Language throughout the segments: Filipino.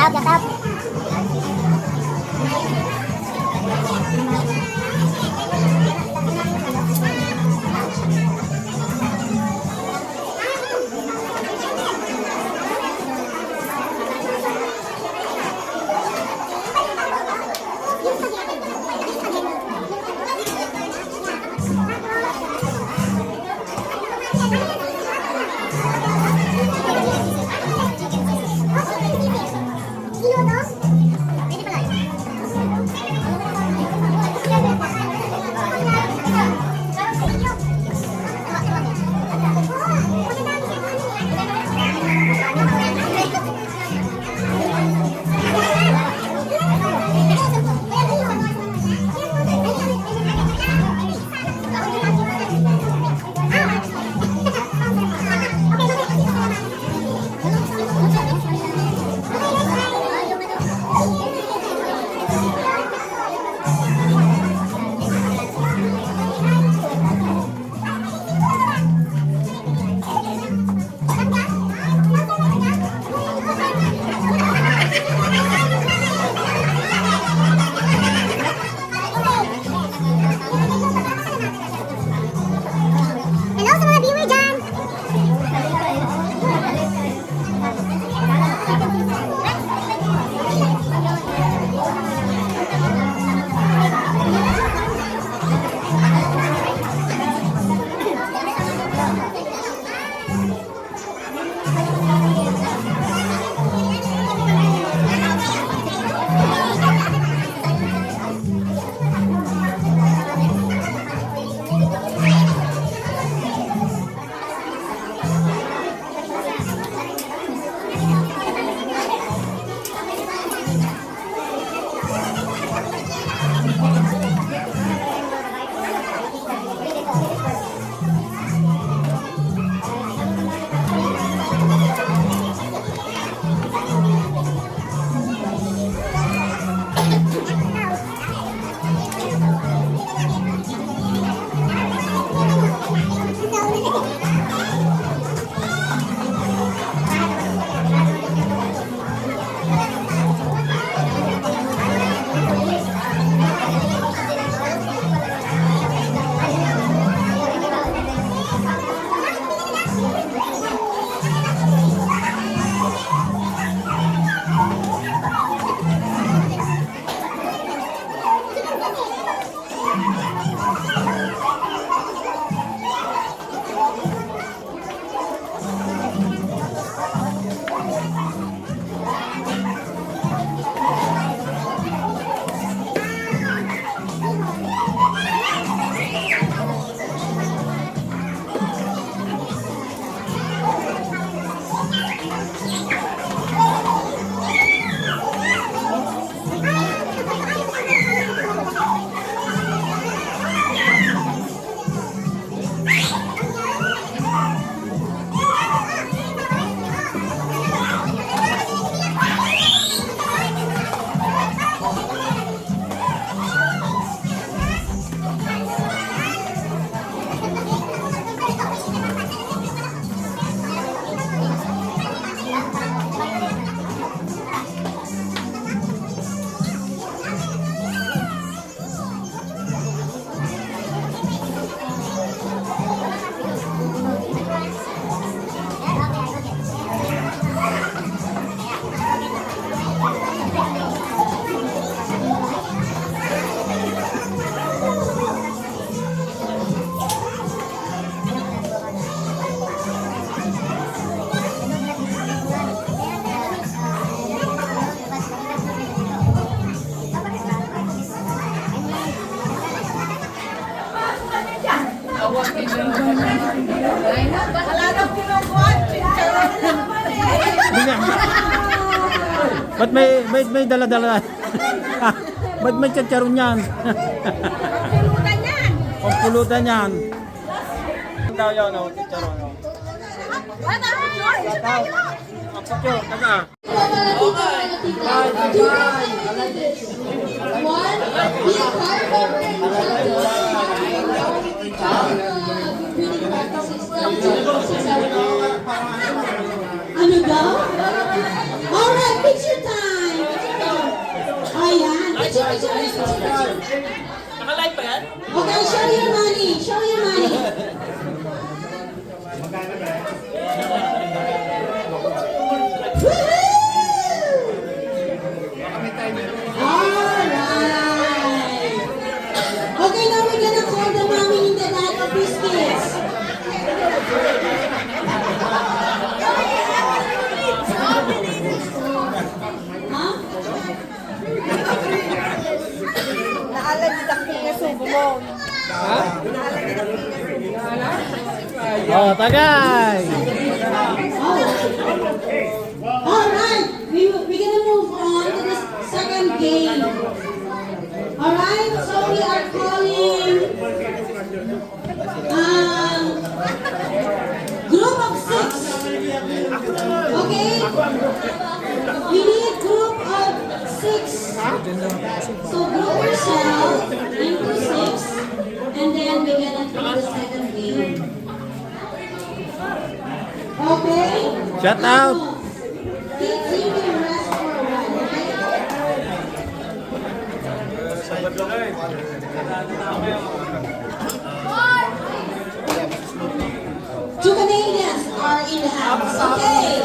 Gatap, gatap. Ba't may dala-dala? Ba't may tsacharon yan? Pulutan yan. Pagpulutan yan. Daw yun, no? Tsacharon. Ano? Tayo! Pagputyo, taga. Ano daw? Alright, picture time! Naka-live ba yan? Okay, show your money. Show your money. Alright. Okay, now we're gonna call the mommy in the bag of biscuits. Huh? Naalala niyo ang subo mo. Oh, tagay! Alright, we're gonna move on to the second game. Alright, so we are calling group of 6. Okay? We need group of 6. So group yourself into 6 and then we're gonna do the second game. Okay? Shut out! Kids, you can rest for a while, okay? Two Canadians are in the house, okay?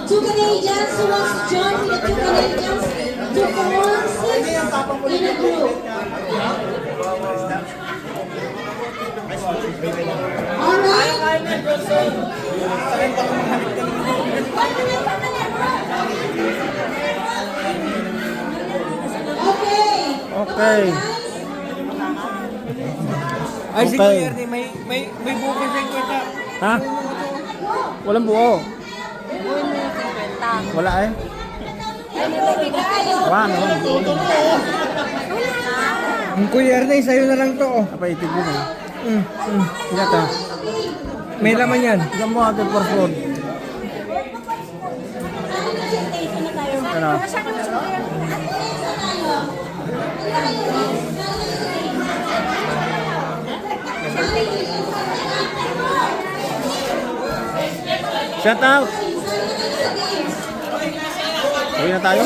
Two Canadians who wants to join with the two Canadians to form 6 in a group. Alright? Okay. Okay. Ay, si Okay. Kuya Ernie, may bukod sa kwenta. Ha? Walang buo. Wala eh. One. Ang Kuya Ernie, sa'yo na lang to. Oh. Apa itig mo na? Ingat ha. May laman yan. Tignan mo ating portion. Ano? Shout out! Uwi na tayo?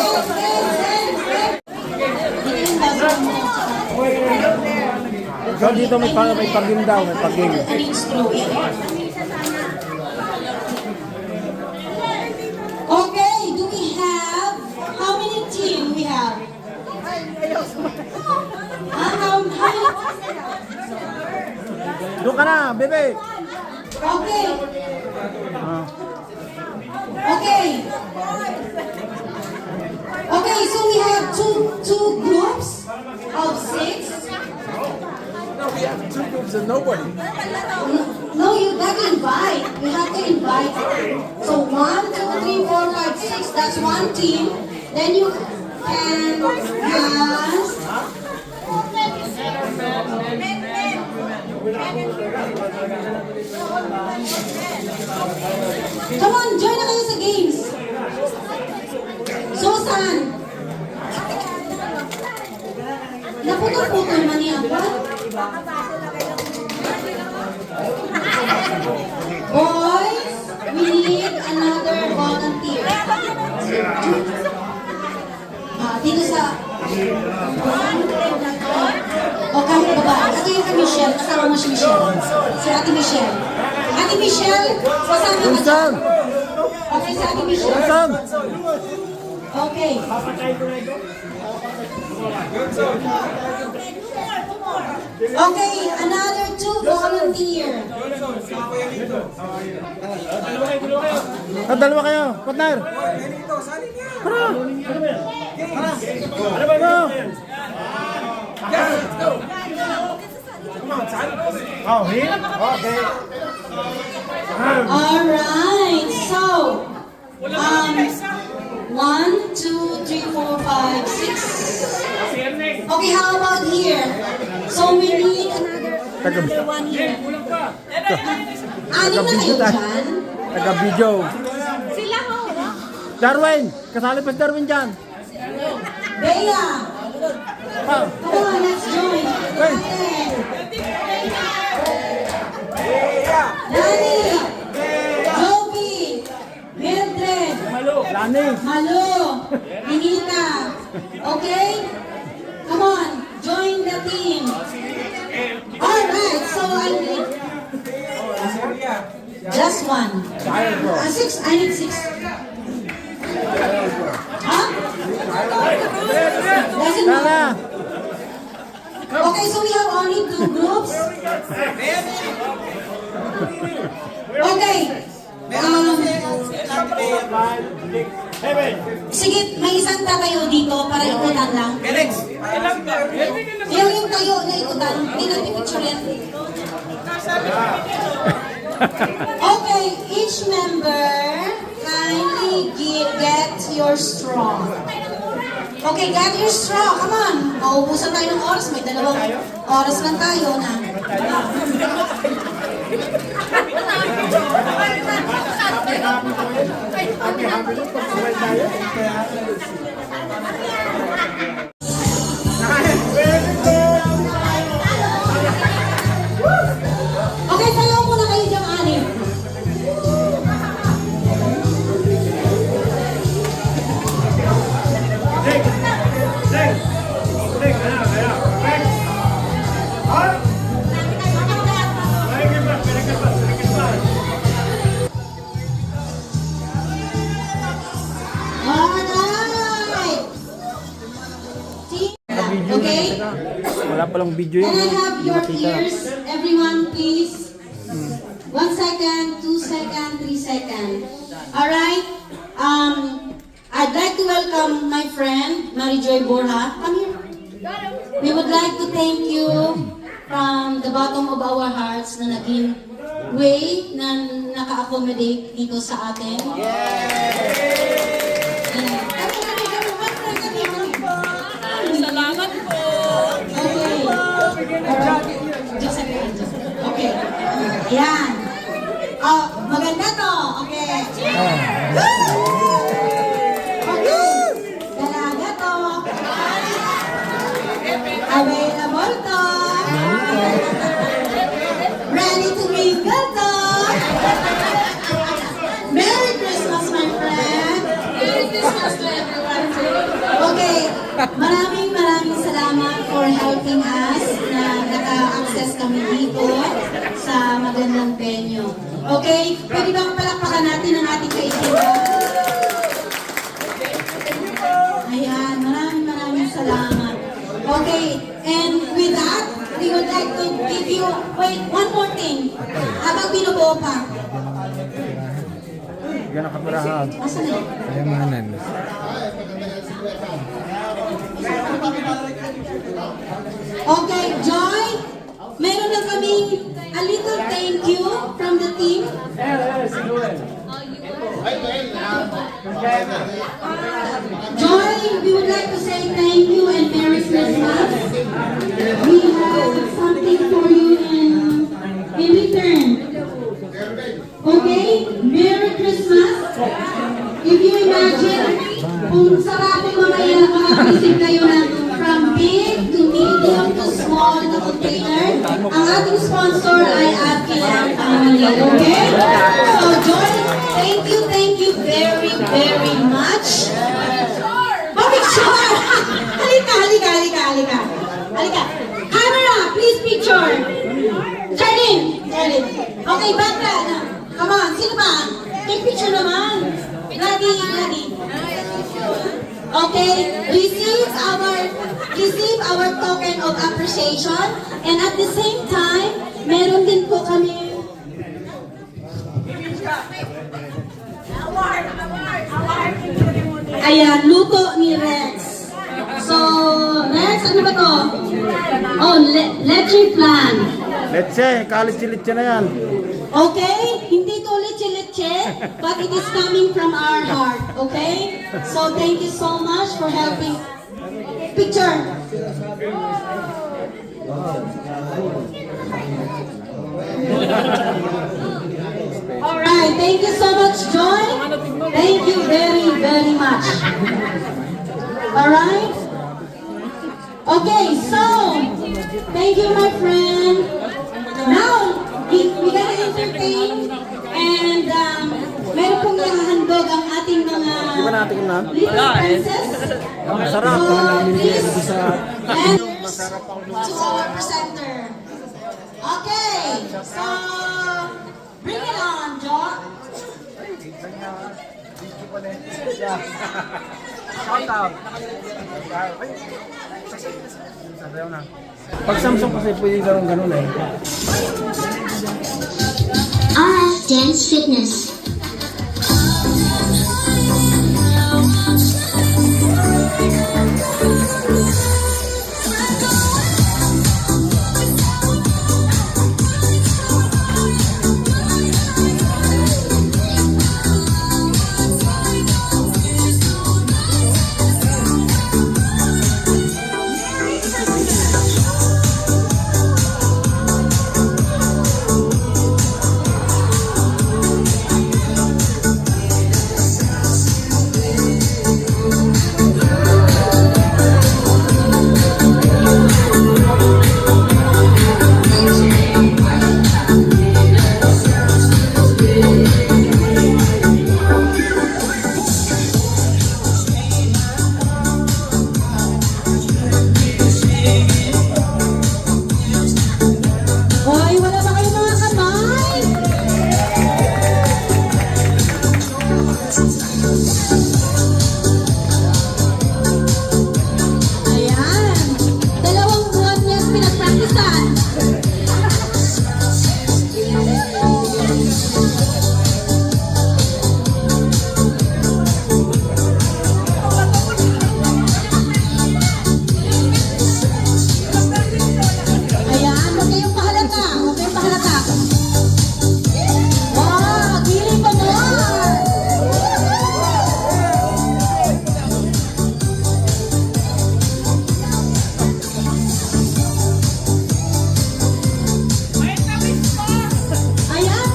So dito may pag-game daw, may pag-game. Okay, do we have, how many team we have? How many? Doon ka na, bebe! Okay, Ah. okay. Okay, so we have two groups of 6. Two groups of nobody. No, you got to invite. You have to invite. So 1, 2, 3, 4, 5, 6. That's one team. Then you can ask. Come on, join na kayo sa games. Susan. Naputol-putol man niya ba? Boys, we need another volunteer. Dito sa... O kahit babae. Ito yung kay Michelle. Kasama mo si Michelle. Si Ate Michelle. Ate Michelle, kasama mo dyan. Sam! Okay, si Ate Michelle. Sam! Okay. Okay, another 2 volunteer. Dalawa kayo, partner! Tara! Ano ba ito? Oh, here? Okay. Alright, so 1, 2, 3, 4, 5, 6. Okay, how about here? So we need another one here. Anim na kayo dyan? Taga-video. Sila ho. Darwin! Kasali pa si Darwin dyan. Bea! Ah, Come on, let's join. hey. Lani! Joby! Mildred! Lani! Malo! Ninita! Okay? Come one. Six. I need six. Huh? Doesn't matter. Okay, so we have only two groups. Okay. Sige, may isang tatayo dito para ikutan lang. Yung tayo na ikutan, hindi natin picture yan. Okay, each member kindly get your straw. Okay, get your straw. Come on. Mauubusan tayo ng oras. May 2 oras lang tayo na. Okay, sayaw muna kayo diyang anim. Alright. Okay? Wala palang video Can yun. I have your ears, everyone, please? 1 second, 2 second, 3 second. Alright? I'd like to welcome my friend, Mary Joy Borja. Come here. We would like to thank you from the bottom of our hearts na naging way na naka-accommodate dito sa atin. Salamat po. Okay. Yan. Oh, maganda to. Okay. Okay. Dalaga to. Available to. Ready to mingle to. Merry Christmas, my friend. Merry Christmas to everyone too. Okay, maraming salamat for helping us na naka-access kami dito sa magandang venue. Okay, pwede bang palakpakan natin ang ating kaibigan? Ayan, maraming salamat. Okay, and with that, we would like to give you, wait, one more thing. Habang binubuo pa. Yan ang kapirahan. Asan na? Kayamanan. Okay, Joy, meron na kaming a little thank you from the team. Joy, we would like to say thank you and Merry Christmas. We have something for you in return. Okay, Merry Christmas. If you imagine, kung sarado mamaya makakaisip kayo na from big to medium to small na container, ang ating sponsor ay Aquilan Family. Okay? So, Joy, thank you very much. Picture! Halika. Camera, please picture. Jardin. Okay, background. Come on, sino ba? Take picture naman. Ready. Okay, receive our token of appreciation, and at the same time, meron din po kami ayan, luto ni Rex. So, Rex, ano ba to? Oh, leche flan. Let's kalit-silitse na yan. Okay? Hindi to leche-leche, but it is coming from our heart. Okay? So, thank you so much for helping. Picture. Alright, thank you so much, Joy. Thank you very much. Alright? Okay, so, thank you, my friend. Now, we gotta entertain and meron pong nakahandog ang ating mga Di ba natin na? little princess. Sarap. So, please, and to our presenter. Okay, so, bring it on, John. Shout out. Pag Samsung kasi pwede ganun eh. RF Dance Fitness. Hoy, wala ba kayong mga kamay? Ayan. 2 buwan niyan pinagpraktisan. Ayan, huwag kayong pahalata. Huwag kayong pahalata. Wow, giling pa mo. Ayan,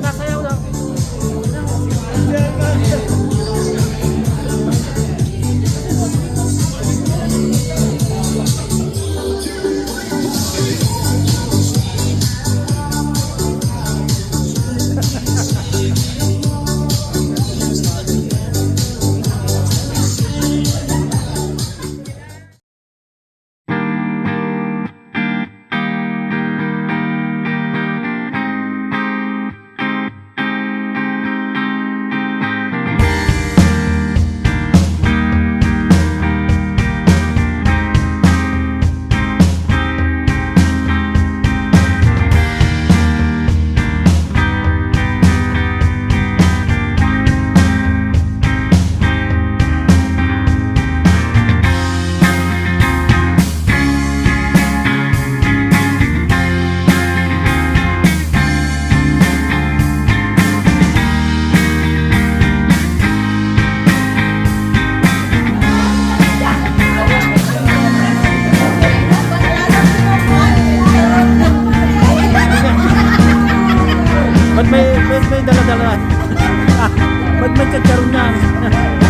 Nasayaw lang. Ba't may dala-dala? Ba't may kagkaroon yan?